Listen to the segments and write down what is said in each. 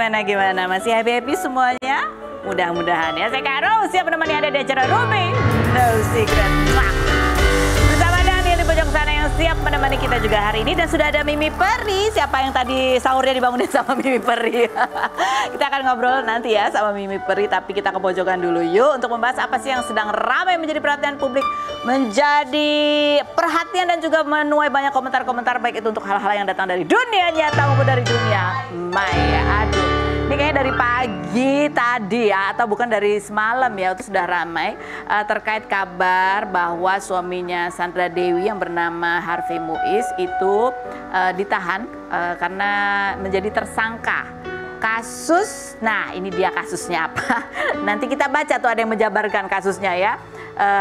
Gimana? Masih happy semuanya? Mudah-mudahan ya. Saya Karo siap menemani Anda di acara Ruby No Secret. Bersama Daniel di pojok sana yang siap menemani kita juga hari ini. Dan sudah ada Mimi Peri. Siapa yang tadi sahurnya dibangunin sama Mimi Peri? Kita akan ngobrol nanti ya sama Mimi Peri. Tapi kita ke pojokan dulu yuk untuk membahas apa sih yang sedang ramai menjadi perhatian publik, menjadi perhatian dan juga menuai banyak komentar-komentar baik itu untuk hal-hal yang datang dari dunia nyata maupun dari dunia maya. Aduh, ini kayaknya dari pagi tadi ya, atau bukan dari semalam ya, itu sudah ramai terkait kabar bahwa suaminya Sandra Dewi yang bernama Harvey Muiz itu ditahan karena menjadi tersangka kasus. Nah, ini dia kasusnya apa? Nanti kita baca tuh ada yang menjabarkan kasusnya ya.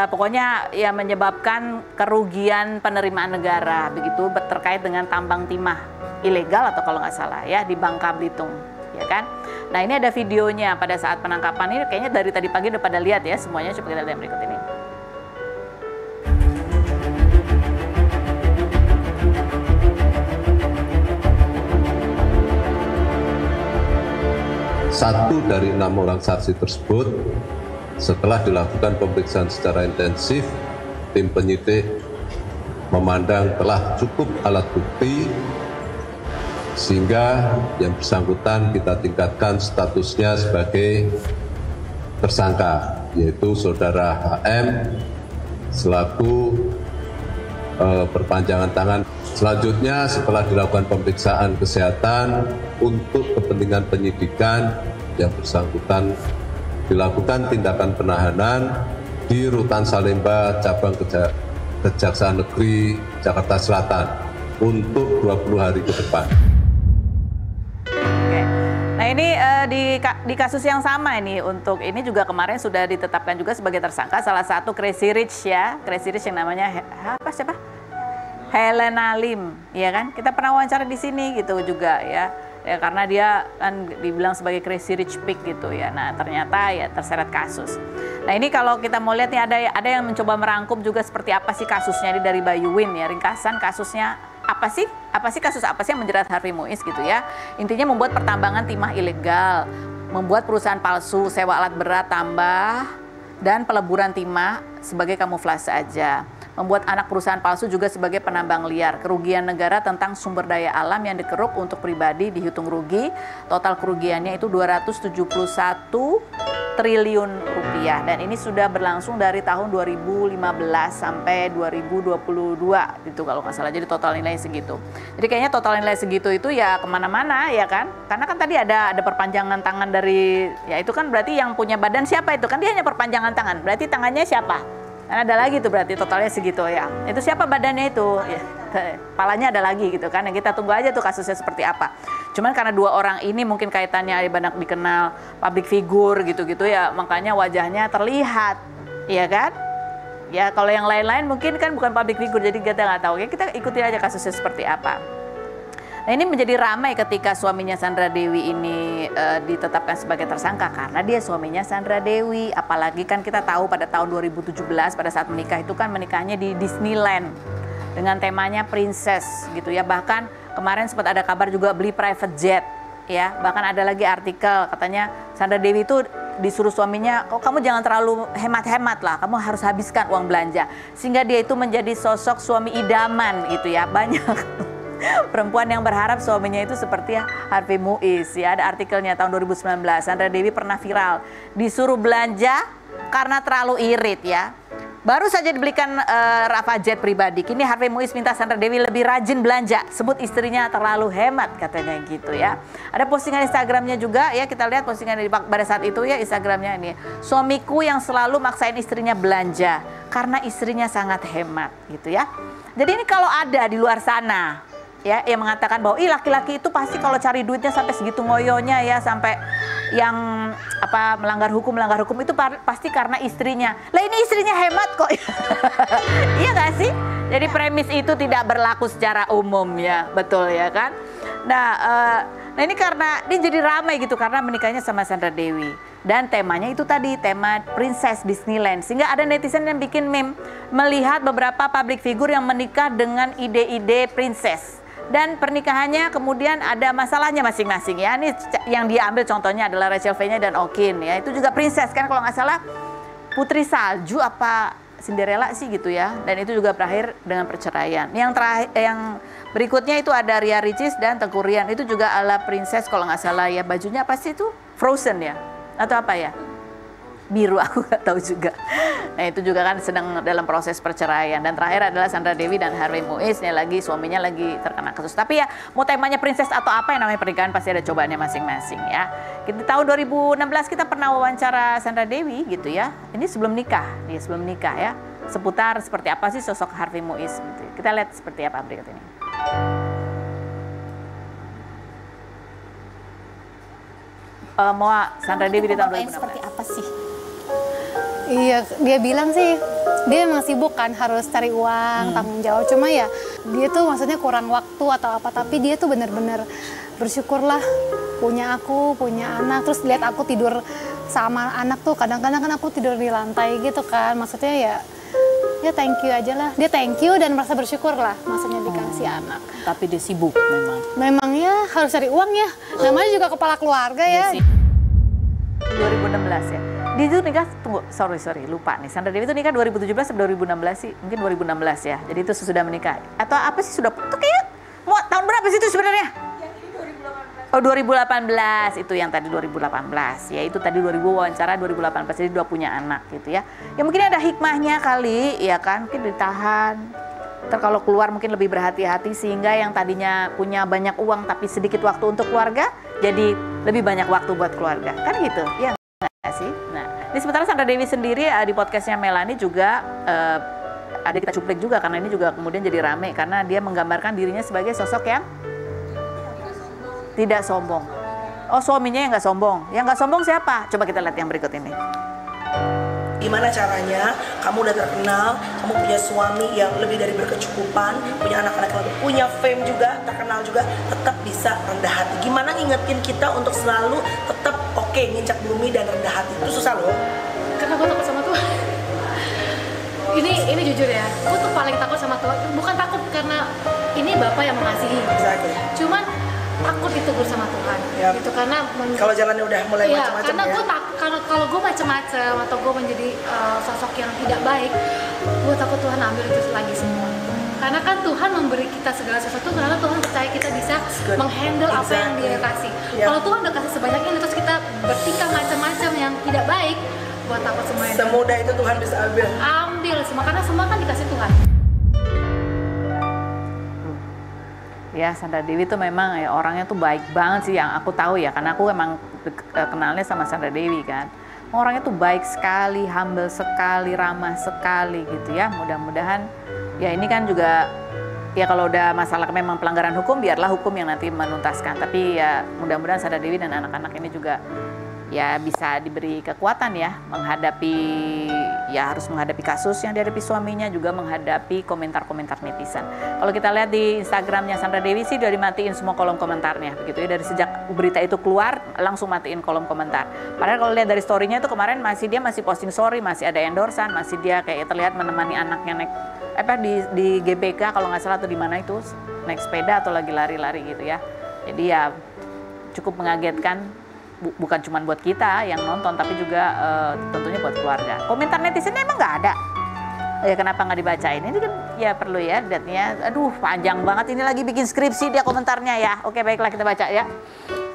Pokoknya ya menyebabkan kerugian penerimaan negara begitu terkait dengan tambang timah ilegal atau kalau nggak salah ya di Bangka Belitung. Ya kan? Nah, ini ada videonya pada saat penangkapan ini, kayaknya dari tadi pagi udah pada lihat ya semuanya. Coba kita lihat yang berikut ini. Satu dari 6 orang saksi tersebut setelah dilakukan pemeriksaan secara intensif, tim penyidik memandang telah cukup alat bukti sehingga yang bersangkutan kita tingkatkan statusnya sebagai tersangka, yaitu saudara HM selaku perpanjangan tangan. Selanjutnya setelah dilakukan pemeriksaan kesehatan untuk kepentingan penyidikan, yang bersangkutan dilakukan tindakan penahanan di Rutan Salemba Cabang Kejaksaan Negeri Jakarta Selatan untuk 20 hari ke depan. Nah, ini di kasus yang sama ini, untuk ini juga kemarin sudah ditetapkan juga sebagai tersangka salah satu Crazy Rich ya, Crazy Rich yang namanya siapa? Helena Lim, ya kan? Kita pernah wawancara di sini gitu juga ya. Ya karena dia kan dibilang sebagai Crazy Rich Pig gitu ya. Nah, ternyata ya terseret kasus. Nah, ini kalau kita mau lihat nih ada yang mencoba merangkum juga seperti apa sih kasusnya ini dari Bayuwin ya, ringkasan kasusnya apa sih kasus apa sih yang menjerat Harvey Muiz gitu ya. Intinya membuat pertambangan timah ilegal, membuat perusahaan palsu, sewa alat berat tambah, dan peleburan timah sebagai kamuflase aja. Membuat anak perusahaan palsu juga sebagai penambang liar. Kerugian negara tentang sumber daya alam yang dikeruk untuk pribadi dihitung rugi. Total kerugiannya itu 271 triliun rupiah. Dan ini sudah berlangsung dari tahun 2015 sampai 2022 gitu kalau nggak salah. Jadi total nilai segitu. Jadi kayaknya total nilai segitu itu ya kemana-mana ya kan. Karena kan tadi ada perpanjangan tangan dari, ya itu kan berarti yang punya badan siapa itu? Kan dia hanya perpanjangan tangan. Berarti tangannya siapa? Kan ada lagi tuh berarti totalnya segitu ya. Itu siapa badannya itu? Ya, kepalanya ada lagi gitu kan. Yang kita tunggu aja tuh kasusnya seperti apa. Cuman karena dua orang ini mungkin kaitannya banyak dikenal public figure gitu-gitu ya, makanya wajahnya terlihat, iya kan? Ya kalau yang lain-lain mungkin kan bukan public figure, jadi kita nggak tahu. Ya kita ikutin aja kasusnya seperti apa. Nah, ini menjadi ramai ketika suaminya Sandra Dewi ini ditetapkan sebagai tersangka karena dia suaminya Sandra Dewi. Apalagi kan kita tahu pada tahun 2017 pada saat menikah itu kan menikahnya di Disneyland dengan temanya princess gitu ya. Bahkan kemarin sempat ada kabar juga beli private jet ya. Bahkan ada lagi artikel katanya Sandra Dewi itu disuruh suaminya, "Oh, kamu jangan terlalu hemat-hemat lah, kamu harus habiskan uang belanja." Sehingga dia itu menjadi sosok suami idaman gitu ya. Banyak perempuan yang berharap suaminya itu seperti Harvey Muiz ya. Ada artikelnya tahun 2019, Sandra Dewi pernah viral disuruh belanja karena terlalu irit ya. Baru saja dibelikan Rava jet pribadi, kini Harvey Muiz minta Sandra Dewi lebih rajin belanja, sebut istrinya terlalu hemat katanya gitu ya. Ada postingan Instagramnya juga ya, kita lihat postingan pada saat itu ya, Instagramnya ini. Suamiku yang selalu maksain istrinya belanja karena istrinya sangat hemat gitu ya. Jadi ini kalau ada di luar sana ya yang mengatakan bahwa laki-laki itu pasti kalau cari duitnya sampai segitu ngoyonya ya, sampai yang melanggar hukum itu pasti karena istrinya. Lah ini istrinya hemat kok. Iya nggak sih? Jadi premis itu tidak berlaku secara umum ya, betul ya kan? Nah ini karena ini jadi ramai gitu karena menikahnya sama Sandra Dewi. Dan temanya itu tadi, tema Princess Disneyland. Sehingga ada netizen yang bikin meme melihat beberapa public figure yang menikah dengan ide-ide princess. Dan pernikahannya kemudian ada masalahnya masing-masing ya. Ini yang dia ambil contohnya adalah Rachel V-nya dan Okin ya. Itu juga princess kan kalau nggak salah Putri Salju apa Cinderella sih gitu ya. Dan itu juga berakhir dengan perceraian. Yang berikutnya itu ada Ria Ricis dan Teuku Ryan. Itu juga ala princess kalau nggak salah ya. Bajunya pasti itu Frozen ya atau apa ya? Biru, aku nggak tahu juga. Nah itu juga kan sedang dalam proses perceraian. Dan terakhir adalah Sandra Dewi dan Harvey Muiz, ini lagi suaminya lagi terkena kasus. Tapi ya mau temanya princess atau apa yang namanya pernikahan pasti ada cobaannya masing-masing ya. Kita tahun 2016 kita pernah wawancara Sandra Dewi gitu ya. Ini sebelum nikah ya. Seputar seperti apa sih sosok Harvey Muiz gitu. Kita lihat seperti apa berikut ini. Mau Sandra Dewi di tahun 2016 seperti apa sih? Iya, dia bilang sih dia emang sibuk kan, harus cari uang, tanggung jawab. Cuma ya dia tuh maksudnya kurang waktu atau apa, tapi dia tuh bener-bener bersyukurlah punya aku, punya anak. Terus lihat aku tidur sama anak tuh, kadang-kadang kan aku tidur di lantai gitu kan. Maksudnya ya thank you aja lah. Dia thank you dan merasa bersyukur lah maksudnya dikasih anak. Tapi dia sibuk memang. Memang ya harus cari uang ya. Namanya juga kepala keluarga ya. 2016 ya. Dia itu nikah, tunggu, sorry, lupa nih. Sandra Dewi itu nikah 2017 atau 2016 sih? Mungkin 2016 ya. Jadi itu sudah menikah. Atau apa sih sudah, itu kayak, mau tahun berapa sih itu sebenarnya? Yang ini 2018. Oh 2018, itu yang tadi 2018. Ya itu tadi 2000 wawancara 2018, jadi udah punya anak gitu ya. Ya mungkin ada hikmahnya kali, ya kan, mungkin ditahan. Ntar kalau keluar mungkin lebih berhati-hati sehingga yang tadinya punya banyak uang tapi sedikit waktu untuk keluarga, jadi lebih banyak waktu buat keluarga. Kan gitu, ya nggak sih? Nah, ini sementara Sandra Dewi sendiri di podcastnya Melani juga ada kita cuplik juga karena ini juga kemudian jadi rame karena dia menggambarkan dirinya sebagai sosok yang tidak sombong. Oh suaminya yang nggak sombong. Yang nggak sombong siapa? Coba kita lihat yang berikut ini. Gimana caranya kamu udah terkenal, kamu punya suami yang lebih dari berkecukupan, punya anak-anak yang punya fame juga, terkenal juga, tetap bisa rendah hati. Gimana ngingetin kita untuk selalu tetap oke, nginjak bumi dan rendah hati. Itu susah loh. Karena gue takut sama Tuhan. Ini jujur ya, gue tuh paling takut sama Tuhan. Bukan takut karena ini Bapak yang mengasihi. Exactly. Cuman takut ditegur sama Tuhan. Yep. Gitu karena kalau jalannya udah mulai ya, macam-macam karena ya. Kalau gue macam-macam atau gue menjadi sosok yang tidak baik, gue takut Tuhan ambil itu lagi semua. Karena kan Tuhan memberi kita segala sesuatu karena Tuhan percaya kita bisa menghandle apa yang Dia kasih. Yep. Kalau Tuhan udah kasih sebanyak ini terus kita bertingkah macam-macam yang tidak baik, gue takut semuanya. Semudah itu Tuhan bisa ambil. Ambil semua karena semua kan dikasih Tuhan. Ya Sandra Dewi tuh memang ya orangnya tuh baik banget sih yang aku tahu ya karena aku emang kenalnya sama Sandra Dewi kan. Orangnya tuh baik sekali, humble sekali, ramah sekali gitu ya. Mudah-mudahan ya ini kan juga ya kalau udah masalah memang pelanggaran hukum biarlah hukum yang nanti menuntaskan. Tapi ya mudah-mudahan Sandra Dewi dan anak-anak ini juga ya bisa diberi kekuatan ya menghadapi ya harus menghadapi kasus yang dihadapi suaminya juga menghadapi komentar-komentar netizen. Kalau kita lihat di Instagramnya Sandra Dewi sih udah dimatiin semua kolom komentarnya begitu ya dari sejak berita itu keluar langsung matiin kolom komentar. Padahal kalau lihat dari story-nya itu kemarin dia masih posting story, masih ada endorsan, masih dia kayak terlihat menemani anaknya naik di GBK kalau nggak salah atau di mana itu naik sepeda atau lagi lari-lari gitu ya. Jadi ya cukup mengagetkan. Bukan cuma buat kita yang nonton, tapi juga tentunya buat keluarga. Komentar netizennya emang nggak ada. Ya kenapa nggak dibacain? Ini kan ya perlu ya, lihatnya. Aduh panjang banget, ini lagi bikin skripsi dia komentarnya ya. Oke baiklah kita baca ya.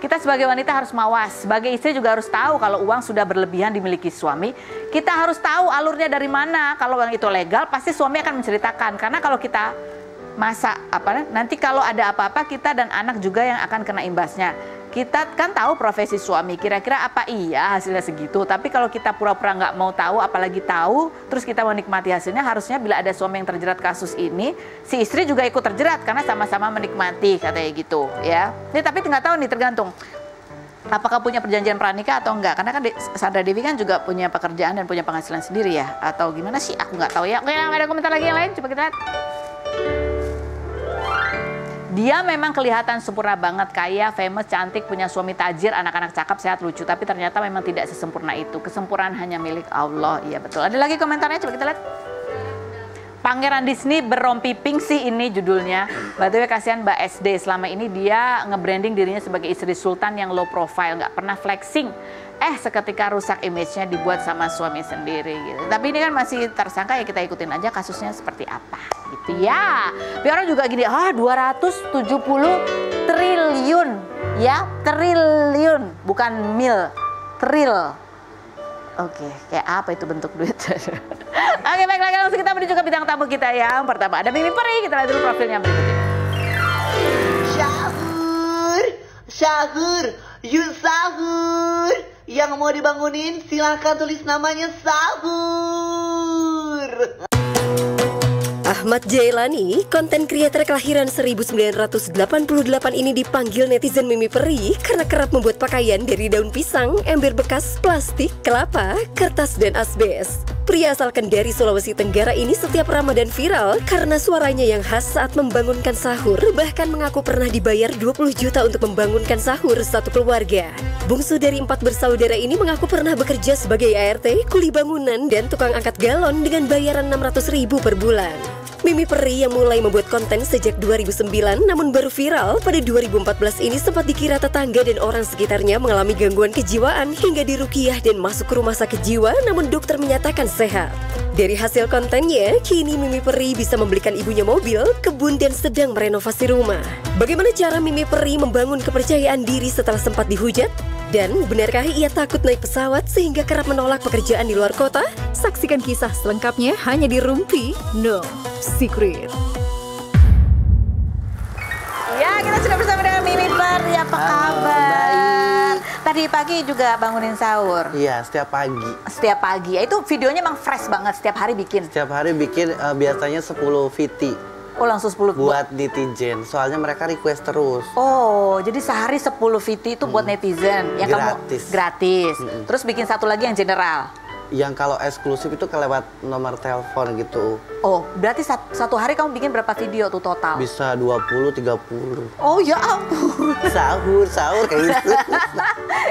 Kita sebagai wanita harus mawas, sebagai istri juga harus tahu kalau uang sudah berlebihan dimiliki suami. Kita harus tahu alurnya dari mana. Kalau uang itu legal, pasti suami akan menceritakan. Karena kalau kita nanti kalau ada apa-apa kita dan anak juga yang akan kena imbasnya. Kita kan tahu profesi suami, kira-kira apa iya hasilnya segitu. Tapi kalau kita pura-pura nggak mau tahu, apalagi tahu, terus kita menikmati hasilnya, harusnya bila ada suami yang terjerat kasus ini, si istri juga ikut terjerat karena sama-sama menikmati, katanya gitu ya. Ini tapi nggak tahu nih, tergantung apakah punya perjanjian pranikah atau enggak. Karena kan Sandra Dewi kan juga punya pekerjaan dan punya penghasilan sendiri ya. Atau gimana sih, aku nggak tahu ya. Oke, ada komentar lagi yang lain, coba kita lihat. Dia memang kelihatan sempurna banget, kaya, famous, cantik, punya suami tajir, anak-anak cakep, sehat, lucu. Tapi ternyata memang tidak sesempurna itu. Kesempurnaan hanya milik Allah. Iya betul. Ada lagi komentarnya, coba kita lihat. Pangeran Disney berompi pink sih ini judulnya. By the way, kasihan Mbak SD, selama ini dia nge-branding dirinya sebagai istri sultan yang low profile, nggak pernah flexing. Seketika rusak image-nya dibuat sama suami sendiri gitu. Tapi ini kan masih tersangka, ya kita ikutin aja kasusnya seperti apa gitu ya. Tapi orang juga gini, 270 triliun ya, triliun bukan mil, tril. Oke, kayak apa itu bentuk duit? Oke, baiklah, langsung kita menuju ke bintang tamu kita yang pertama. Ada Mimi Peri, kita lihat dulu profilnya berikut ini. Sahur, yuk sahur. Yang mau dibangunin silahkan tulis namanya Sahur. Ahmad Jailani, konten kreator kelahiran 1988 ini dipanggil netizen Mimi Peri karena kerap membuat pakaian dari daun pisang, ember bekas, plastik, kelapa, kertas, dan asbes. Pria asal Kendari, Sulawesi Tenggara ini setiap Ramadan viral karena suaranya yang khas saat membangunkan sahur, bahkan mengaku pernah dibayar 20 juta untuk membangunkan sahur satu keluarga. Bungsu dari 4 bersaudara ini mengaku pernah bekerja sebagai ART, kuli bangunan, dan tukang angkat galon dengan bayaran 600.000 per bulan. Mimi Peri yang mulai membuat konten sejak 2009 namun baru viral pada 2014 ini sempat dikira tetangga dan orang sekitarnya mengalami gangguan kejiwaan hingga diruqyah dan masuk ke rumah sakit jiwa, namun dokter menyatakan sehat. Dari hasil kontennya, kini Mimi Peri bisa membelikan ibunya mobil, kebun, dan sedang merenovasi rumah. Bagaimana cara Mimi Peri membangun kepercayaan diri setelah sempat dihujat? Dan benarkah ia takut naik pesawat sehingga kerap menolak pekerjaan di luar kota? Saksikan kisah selengkapnya hanya di Rumpi No Secret. Ya, kita sudah bersama dengan Mimi Peri. Apa kabar? Tadi pagi juga bangunin sahur. Iya, setiap pagi. Setiap pagi. Ya, itu videonya emang fresh banget, setiap hari bikin. Setiap hari bikin biasanya 10 VT. Oh, langsung 10 buat netizen. Soalnya mereka request terus. Oh, jadi sehari 10 VT itu buat netizen. Yang gratis. Kamu gratis. Terus bikin satu lagi yang general. Yang kalau eksklusif itu kelewat nomor telepon gitu. Oh, berarti satu hari kamu bikin berapa video tuh total? Bisa 20-30. Oh ya ampun. Sahur kayak gitu.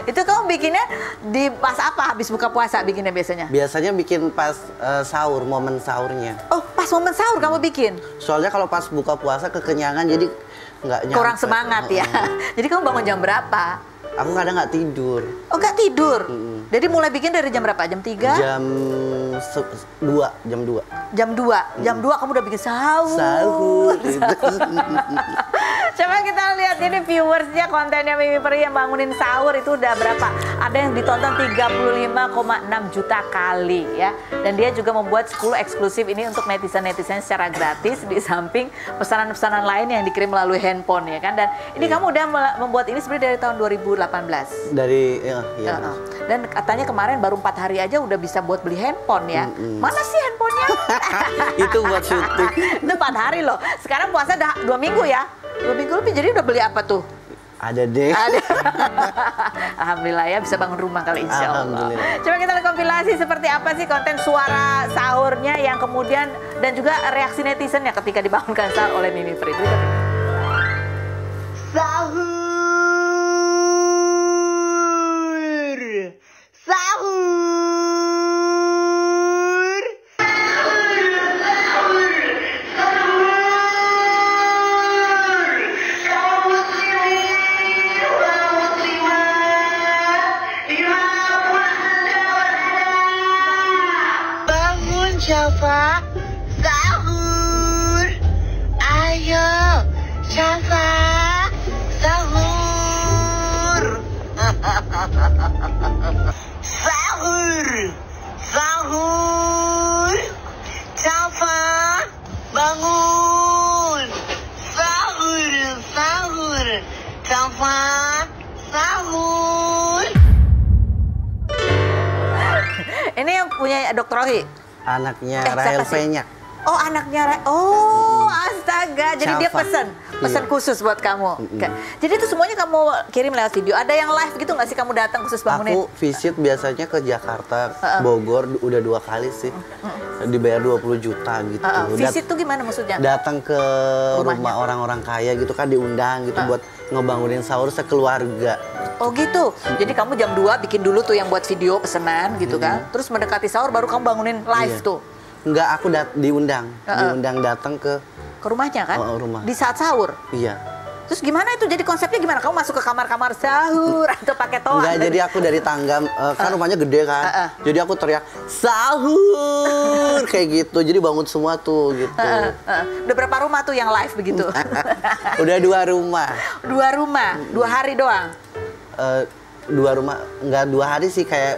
Itu kamu bikinnya di pas apa? Habis buka puasa bikinnya biasanya? Biasanya bikin pas sahur, momen sahurnya. Oh, pas momen sahur kamu bikin? Soalnya kalau pas buka puasa kekenyangan jadi nggak nyampe. Kurang semangat ya. Jadi kamu bangun jam berapa? Aku kadang nggak tidur. Oh, nggak tidur? Jadi mulai bikin dari jam berapa? Jam 3? Jam 2. Jam 2? Jam 2 kamu udah bikin sahur? Sahur. Coba kita lihat ini viewersnya, kontennya Mimi Peri yang bangunin sahur itu udah berapa? Ada yang ditonton 35,6 juta kali ya. Dan dia juga membuat 10 eksklusif ini untuk netizen-netizen secara gratis, di samping pesanan-pesanan lain yang dikirim melalui handphone ya kan. Dan ini kamu udah membuat ini sebenarnya dari tahun 2018. Dari ya. Dan katanya kemarin baru 4 hari aja udah bisa buat beli handphone ya. Mana sih handphonenya? Itu buat syuting. Itu 4 hari loh. Sekarang puasa udah 2 minggu ya. 2 minggu lebih, jadi udah beli apa tuh? Ada deh. Ada. Alhamdulillah ya, bisa bangun rumah kali insya Allah. Alhamdulillah. Coba kita lihat kompilasi seperti apa sih konten suara sahurnya yang kemudian dan juga reaksi netizen ya ketika dibangunkan sahur oleh Mimi Peri. Sahur. Syafa, sahur. Ayo, Syafa, sahur. Sahur, sahur. Syafa, bangun. Sahur, sahur. Syafa, sahur. Ini yang punya Dr. Rohi? Anaknya Rahel Penyak. Oh, anaknya Oh, astaga. Jadi dia pesan khusus buat kamu. Jadi itu semuanya kamu kirim lewat video. Ada yang live gitu nggak sih kamu datang khusus bangunin? Aku visit biasanya ke Jakarta, Bogor udah 2 kali sih. Dibayar 20 juta gitu. Visit tuh gimana maksudnya? Datang ke rumah orang-orang kaya gitu kan, diundang gitu buat ngebangunin sahur sekeluarga. Oh gitu. Jadi kamu jam 2 bikin dulu tuh yang buat video pesanan gitu kan. Terus mendekati sahur baru kamu bangunin live tuh. Enggak, aku diundang datang ke rumahnya kan? Rumah. Di saat sahur? Iya. Terus gimana itu jadi konsepnya gimana? Kamu masuk ke kamar-kamar sahur atau pakai toa? Enggak, jadi aku dari tangga, kan rumahnya gede kan. Jadi aku teriak, sahur! Kayak gitu, jadi bangun semua tuh gitu. Udah berapa rumah tuh yang live begitu? Udah 2 rumah. 2 rumah? 2 hari doang? 2 rumah, enggak 2 hari sih, kayak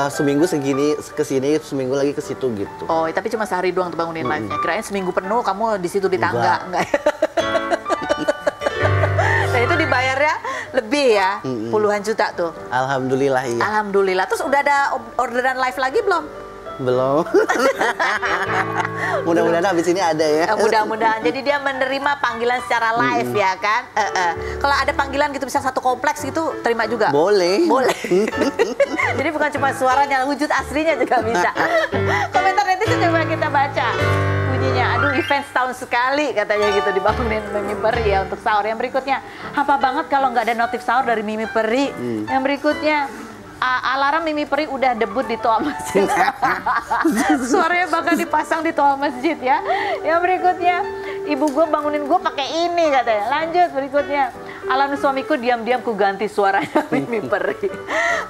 seminggu segini ke sini, seminggu lagi ke situ gitu. Oh, tapi cuma sehari doang tuh bangunin live-nya. Kirain seminggu penuh kamu di situ di tangga. Enggak. Dan itu dibayarnya lebih ya, puluhan juta tuh. Alhamdulillah, iya. Alhamdulillah. Terus udah ada orderan live lagi belum? Belum. Mudah-mudahan habis ini ada ya. Mudah-mudahan. Jadi dia menerima panggilan secara live ya kan. Kalau ada panggilan gitu bisa satu kompleks gitu terima juga. Boleh. Jadi bukan cuma suaranya, wujud aslinya juga bisa. Komentar netizen coba kita baca. Bunyinya, aduh event setahun sekali katanya gitu dibangunin Mimi Peri ya untuk sahur. Yang berikutnya, apa banget kalau nggak ada notif sahur dari Mimi Peri. Yang berikutnya, alarm Mimi Peri udah debut di toa masjid. Suaranya bakal dipasang di toa masjid ya. Yang berikutnya, ibu gue bangunin gue pakai ini katanya. Lanjut berikutnya, alarm suamiku diam-diam ku ganti suaranya Mimi Peri.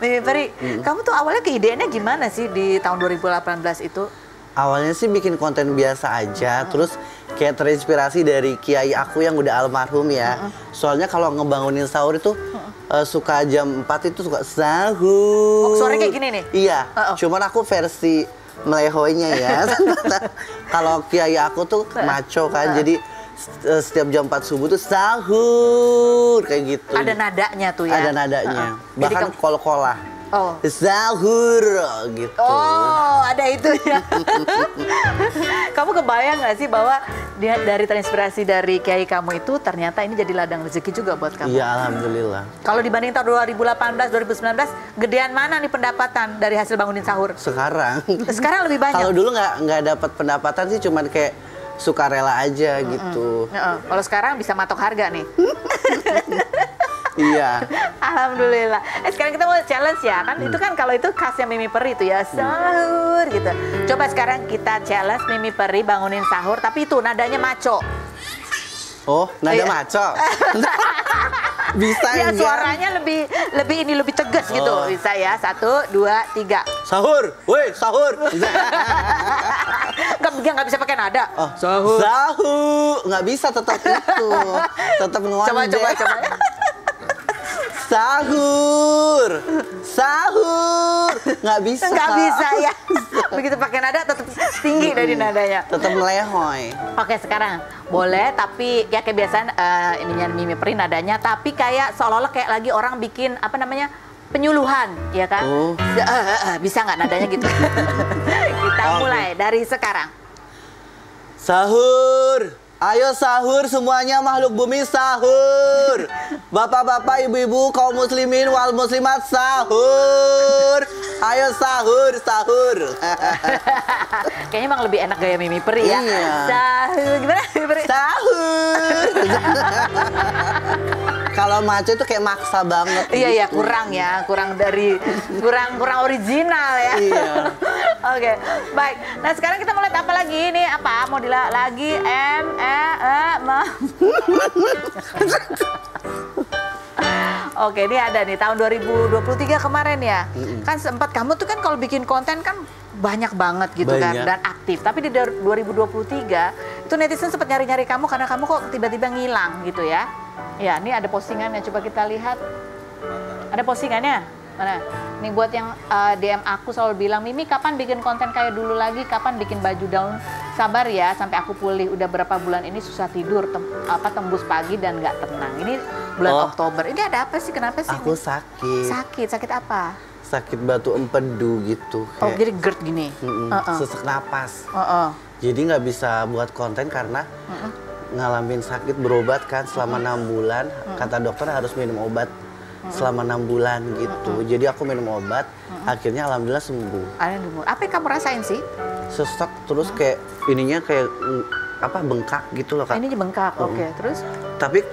Mimi Peri, kamu tuh awalnya keidenya gimana sih di tahun 2018 itu? Awalnya sih bikin konten biasa aja, terus kayak terinspirasi dari kiai aku yang udah almarhum ya. Soalnya kalau ngebangunin sahur itu suka jam 4 itu suka sahur. Suaranya kayak gini nih? Iya, cuman aku versi melehoinya ya. Kalau kiai aku tuh maco kan, jadi setiap jam 4 subuh tuh sahur kayak gitu. Ada nadanya tuh ya? Ada nadanya, bahkan kol-kolah. Sahur gitu. Oh, ada itu ya. Kamu kebayang nggak sih bahwa dia dari terinspirasi dari kiai kamu itu ternyata ini jadi ladang rezeki juga buat kamu? Iya, alhamdulillah. Kalau dibanding tahun 2018, 2019, gedean mana nih pendapatan dari hasil bangunin sahur? Sekarang lebih banyak. Kalau dulu nggak dapat pendapatan sih, cuman kayak sukarela aja gitu. Kalau sekarang bisa matok harga nih. Iya. Alhamdulillah. Sekarang kita mau challenge ya kan? Itu kan kalau itu khasnya Mimi Peri itu ya sahur gitu. Coba sekarang kita challenge Mimi Peri bangunin sahur, tapi itu nadanya maco. Oh, nada maco. Bisa ya, suaranya lebih tegas gitu. Bisa ya. 1, 2, 3. Sahur, woi sahur. Nggak bisa pakai nada. Sahur. Sahur, nggak bisa tetap itu. Tetap ngondek. Coba. Sahur, sahur, nggak bisa. Nggak bisa ya. Begitu pakai nada tetap tinggi dari nadanya. Tetap melehoy. Oke, sekarang boleh, tapi ya kebiasaan ininya Mimi Peri nadanya, tapi kayak seolah-olah kayak lagi orang bikin apa namanya penyuluhan, ya kan? Bisa nggak nadanya gitu? Kita mulai dari sekarang. Sahur. Ayo sahur semuanya, makhluk bumi sahur. Bapak-bapak, ibu-ibu, kaum muslimin wal muslimat sahur. Ayo sahur, sahur. Kayaknya emang lebih enak gaya Mimi Peri ya. Iya. Sahur, gimana Mimi Peri? Sahur. Kalau maco itu kayak maksa banget. Iya, kurang original ya. Iya. Oke, baik. Nah sekarang kita mulai apa lagi? Ini apa? Mau lagi Oke, ini ada nih tahun 2023 kemarin ya. Kan sempat kamu tuh kan kalau bikin konten kan banyak banget gitu kan dan aktif. Tapi di 2023 itu netizen sempat nyari-nyari kamu karena kamu kok tiba-tiba ngilang gitu ya. Ya, ini ada postingannya, coba kita lihat. Ada postingannya? Mana? Nih buat yang DM aku selalu bilang, Mimi kapan bikin konten kayak dulu lagi? Kapan bikin baju daun? Sabar ya, sampai aku pulih. Udah berapa bulan ini susah tidur, tembus pagi dan nggak tenang. Ini bulan Oktober. Ini ada apa sih? Kenapa sih? Aku sakit. Sakit apa? Sakit batu empedu gitu. Oh, jadi GERD gini? Sesak napas. Jadi nggak bisa buat konten karena ngalamin sakit, berobat kan selama 6 bulan. Kata dokter harus minum obat selama 6 bulan gitu. Jadi aku minum obat, akhirnya alhamdulillah sembuh. Apa yang kamu rasain sih? Sesek, terus kayak ininya kayak bengkak gitu loh Kak. Ini bengkak, oke. Terus? Tapi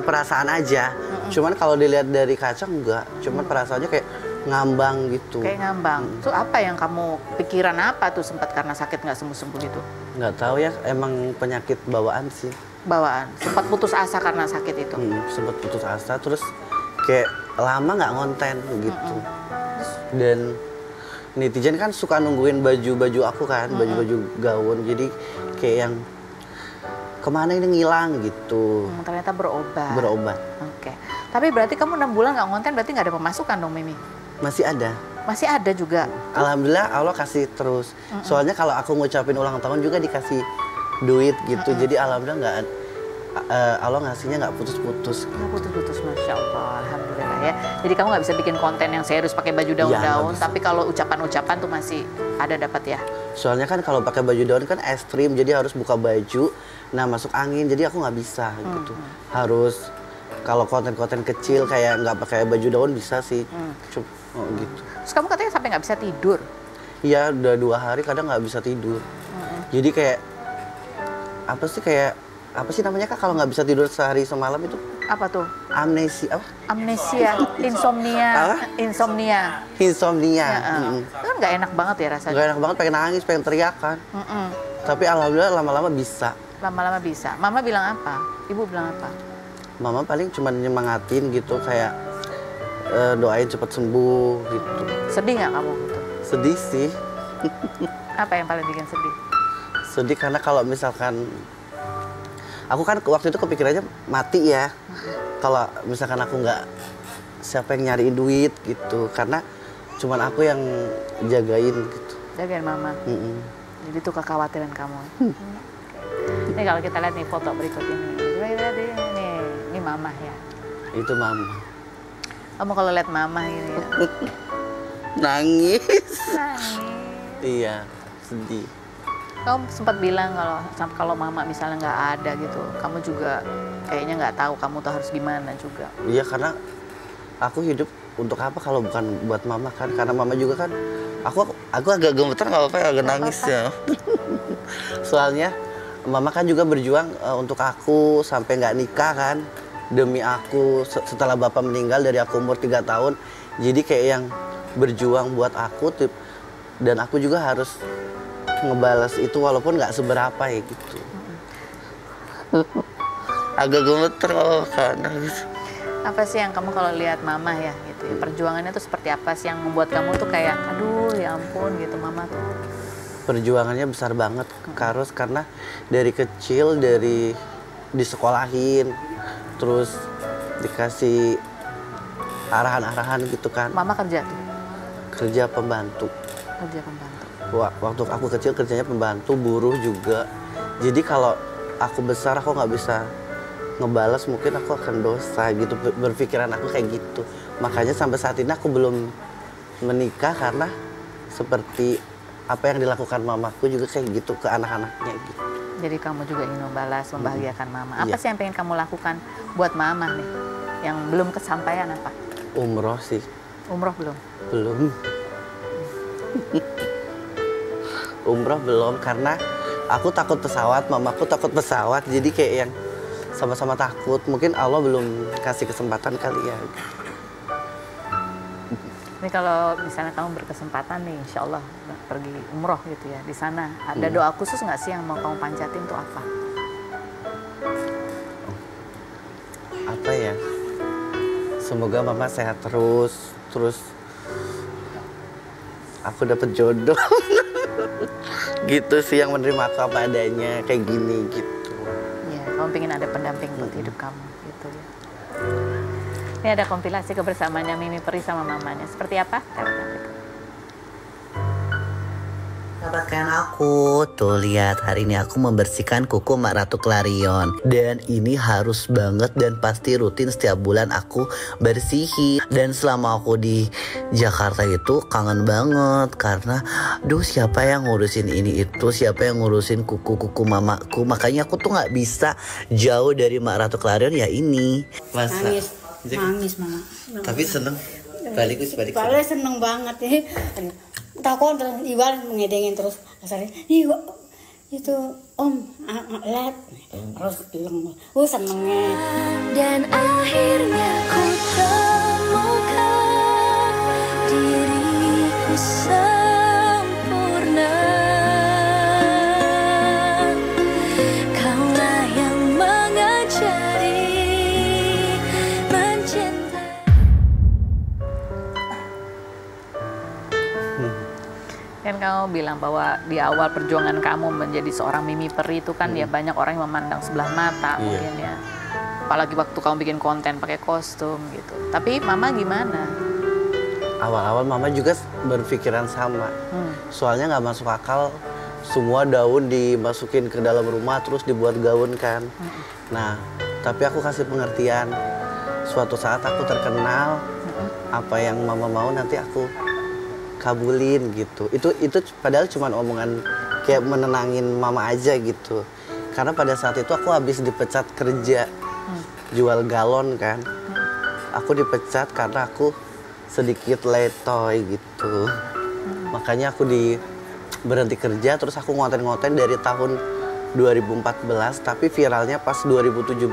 perasaan aja. Cuman kalau dilihat dari kaca enggak. Cuman perasaannya kayak ngambang gitu. Kayak ngambang. Tuh apa yang kamu pikiran apa tuh sempat karena sakit nggak sembuh-sembuh itu? Nggak tahu ya, emang penyakit bawaan sih. Bawaan. Sempat putus asa karena sakit itu. Sempat putus asa, terus kayak lama nggak konten gitu. Dan netizen kan suka nungguin baju-baju aku kan, baju-baju gaun. Jadi kayak yang kemana ini ngilang gitu. Ternyata berobat. Berobat. Oke. Tapi berarti kamu 6 bulan nggak konten, berarti nggak ada pemasukan dong, Mimi? Masih ada. Masih ada juga. Alhamdulillah Allah kasih terus. Soalnya kalau aku ngucapin ulang tahun juga dikasih duit gitu. Jadi alhamdulillah nggak Allah ngasihnya nggak putus-putus. Nggak putus-putus, Masya Allah, Alhamdulillah ya. Jadi kamu nggak bisa bikin konten yang serius pakai baju daun-daun, tapi kalau ucapan-ucapan tuh masih ada dapat ya? Soalnya kan kalau pakai baju daun kan ekstrim, jadi harus buka baju, nah masuk angin, jadi aku nggak bisa gitu. Harus kalau konten-konten kecil kayak nggak pakai baju daun bisa sih, gitu. Terus kamu katanya sampai nggak bisa tidur? Iya, udah 2 hari kadang nggak bisa tidur. Jadi kayak apa sih namanya Kak kalau nggak bisa tidur sehari semalam itu? Apa tuh? Amnesia, apa? Amnesia, insomnia, Apa? insomnia. Insomnia. Kan nggak enak banget ya rasanya? Nggak enak banget, pengen nangis, pengen teriak kan. Tapi alhamdulillah lama-lama bisa. Lama-lama bisa. Mama bilang apa? Ibu bilang apa? Mama paling cuma nyemangatin gitu, kayak doain cepat sembuh gitu. Sedih nggak kamu gitu? Sedih sih. Apa yang paling bikin sedih? Sedih karena kalau misalkan aku kan waktu itu kepikirannya mati ya. Kalau misalkan aku nggak, siapa yang nyariin duit gitu. Karena cuman aku yang jagain gitu. Jagain mama. Jadi itu kekhawatiran kamu. Ini kalau kita lihat nih foto berikut ini. Ini mama ya. Itu mama. Kamu kalau lihat mama ini ya. Nangis. Nangis. Iya, sedih. Kamu sempat bilang kalau mama misalnya nggak ada gitu, kamu juga kayaknya nggak tahu kamu tuh harus gimana juga. Iya, karena aku hidup untuk apa kalau bukan buat mama kan? Karena mama juga kan, aku agak gemeter nggak apa-apa, agak nangis ya. Soalnya mama kan juga berjuang untuk aku sampai nggak nikah kan, demi aku setelah bapak meninggal dari aku umur 3 tahun. Jadi kayak yang berjuang buat aku, dan aku juga harus ngebalas itu walaupun nggak seberapa ya gitu. Agak gemeter kan. Apa sih yang kamu kalau lihat mama ya gitu ya, perjuangannya tuh seperti apa sih yang membuat kamu tuh kayak aduh ya ampun gitu mama tuh? Perjuangannya besar banget karena dari kecil, dari disekolahin, terus dikasih arahan-arahan gitu kan. Mama kerja tuh? Kerja pembantu. Kerja pembantu. Waktu aku kecil kerjanya pembantu, buruh juga. Jadi kalau aku besar aku nggak bisa ngebalas, mungkin aku akan dosa gitu. Berpikiran aku kayak gitu. Makanya sampai saat ini aku belum menikah karena seperti apa yang dilakukan mamaku juga kayak gitu ke anak-anaknya gitu. Jadi kamu juga ingin membalas, membahagiakan mama. Apa sih yang pengen kamu lakukan buat mama nih? Yang belum kesampaian apa? Umroh sih. Umroh belum? Belum. Umroh belum karena aku takut pesawat, mamaku takut pesawat, jadi kayak yang sama-sama takut. Mungkin Allah belum kasih kesempatan kali ya. Ini kalau misalnya kamu berkesempatan nih, insya Allah pergi umroh gitu ya, di sana ada doa khusus nggak sih yang mau kamu panjatin tuh apa? Apa ya? Semoga mama sehat terus aku dapet jodoh. Gitu sih, yang menerima aku apa adanya kayak gini gitu. Iya, kamu pengen ada pendamping buat hidup kamu gitu ya. Ini ada kompilasi kebersamaannya Mimi Peri sama mamanya. Seperti apa? Sahabatkan aku, tuh lihat hari ini aku membersihkan kuku Mak Ratu Clarion. Dan ini harus banget dan pasti rutin setiap bulan aku bersihin. Dan selama aku di Jakarta itu kangen banget karena duh siapa yang ngurusin ini itu, siapa yang ngurusin kuku-kuku mamaku. Makanya aku tuh nggak bisa jauh dari Mak Ratu Clarion ya ini. Masa? Nangis mama. Tapi seneng. Balik seneng banget ya. Takut terus Iwan mengedengin terus asalnya itu om lihat terus bilang senengnya. Dan akhirnya ku temukan di Kan kamu bilang bahwa di awal perjuangan kamu menjadi seorang Mimi Peri itu kan ya banyak orang yang memandang sebelah mata mungkin ya. Apalagi waktu kamu bikin konten pakai kostum gitu. Tapi Mama gimana? Awal-awal Mama juga berpikiran sama. Soalnya nggak masuk akal semua daun dimasukin ke dalam rumah terus dibuat gaun kan. Nah, tapi aku kasih pengertian. Suatu saat aku terkenal, apa yang Mama mau nanti aku kabulin gitu. Itu padahal cuma omongan kayak menenangin Mama aja gitu. Karena pada saat itu aku habis dipecat kerja, jual galon kan. Aku dipecat karena aku sedikit letoy gitu. Makanya aku berhenti kerja, terus aku ngoten-ngoten dari tahun 2014, tapi viralnya pas 2017.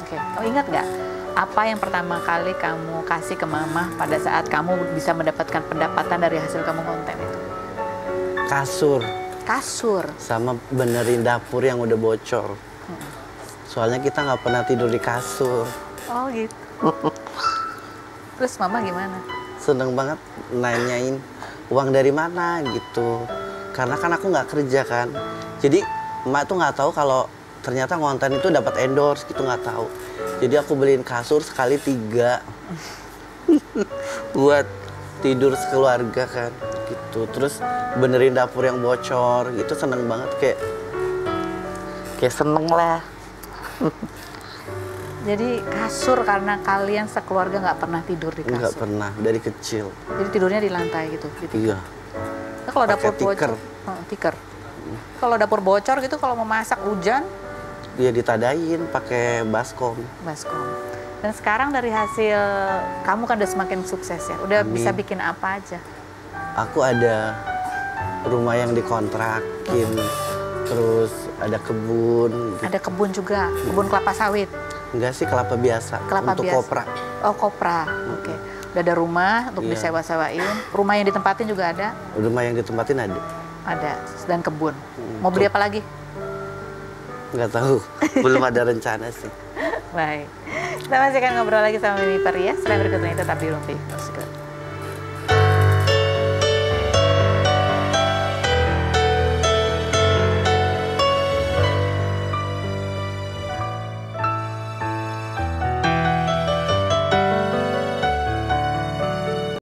Oke, oh ingat nggak? Apa yang pertama kali kamu kasih ke Mama pada saat kamu bisa mendapatkan pendapatan dari hasil kamu konten itu? Kasur. Kasur? Sama benerin dapur yang udah bocor. Soalnya kita nggak pernah tidur di kasur. Oh gitu. Terus Mama gimana? Seneng banget nanyain uang dari mana gitu. Karena kan aku nggak kerja kan. Jadi emak tuh nggak tahu kalau ternyata konten itu dapat endorse gitu, nggak tahu. Jadi aku beliin kasur sekali 3 buat tidur sekeluarga kan gitu. Terus benerin dapur yang bocor gitu, seneng banget kayak seneng lah. Jadi kasur karena kalian sekeluarga nggak pernah tidur di kasur? Nggak pernah, dari kecil. Jadi tidurnya di lantai gitu? Iya. Nah, kalau dapur bocor? Tikar. Kalau dapur bocor gitu, kalau mau masak hujan? Dia ditadain pakai baskom. Baskom. Dan sekarang dari hasil kamu kan udah semakin sukses ya. Udah bisa bikin apa aja? Aku ada rumah yang dikontrakin, terus ada kebun. Ada kebun juga, kebun kelapa sawit. Enggak sih, kelapa biasa. Kelapa untuk biasa. kopra. Oh, kopra. Oke. Udah ada rumah untuk disewa-sewain. Rumah yang ditempatin juga ada? Rumah yang ditempatin ada. Ada. Dan kebun. Mau beli apa lagi? Nggak tahu, belum ada rencana sih. Baik, kita masih akan ngobrol lagi sama Mimi Peri ya. Setelah berikut ini tetap di Rumpi.